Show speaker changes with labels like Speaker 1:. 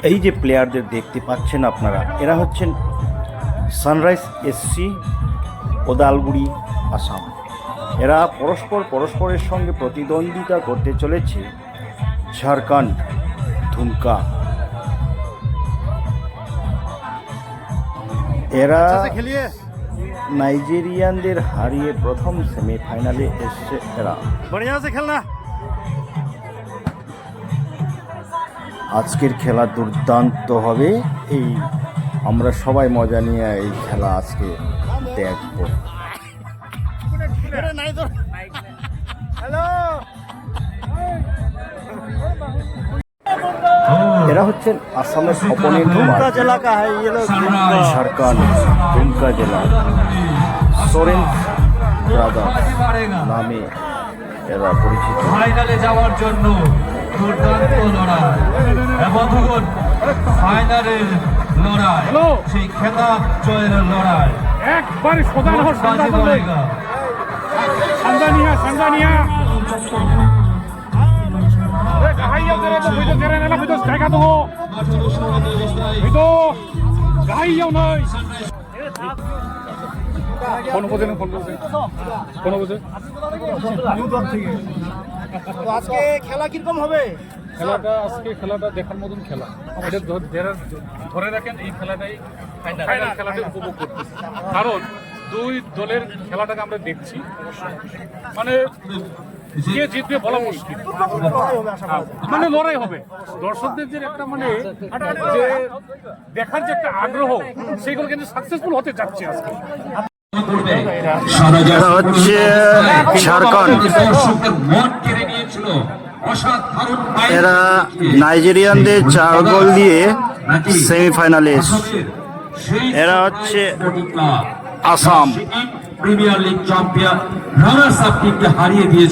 Speaker 1: এই যে প্লেয়ারদের দেখতে পাচ্ছেন আপনারা, এরা হচ্ছেন সানরাইজ এসসি, ওদালগুড়ি, আসাম। এরা পরস্পরের সঙ্গে প্রতিদ্বন্দ্বিতা করতে চলেছে ঝাড়খণ্ড, ধুমকা। এরা নাইজেরিয়ানদের হারিয়ে প্রথম সেমিফাইনালে এসছে। এরা আজকের খেলা দুর্দান্ত হবে। আমরা সবাই মজা নিয়ে এই খেলা আজকে দেখব। এরা হচ্ছেন আসামের অপোনেন্ট ঝাড়খণ্ড, দুমকা জেলা। সোরেন ব্রাদার্স নামে এরা পরিচিত।
Speaker 2: ফাইনালে যাওয়ার জন্য দুর্দান্ত লড়াই, বন্ধুগণ, ফাইনালের লড়াই, সেই খেতাব জয়ের লড়াই একবারে
Speaker 3: আজকে খেলা কিরকম হবে?
Speaker 4: খেলাটা দেখার মতন খেলা। এটা ধরে রাখেন, এই খেলাটাই ফাইনাল খেলাটা উপভোগ করতেছি। কারণ দুই দলের খেলাটাকে আমরা দেখছি, মানে কে জিতবে বলা মুশকিল, মানে লড়াই হবে। দর্শকদের যে একটা মানে যে দেখার যে একটা আগ্রহ, সেগুলো কিন্তু সাকসেসফুল হতে যাচ্ছে আজকে।
Speaker 1: হচ্ছে ঝাড়খণ্ড, এরা নাইজেরিয়ানদের 4 গোল দিয়ে সেমিফাইনালে এসেছে। এরা হচ্ছে Assam,
Speaker 2: premier league champion runners up টিমকে হারিয়ে দিয়েছে।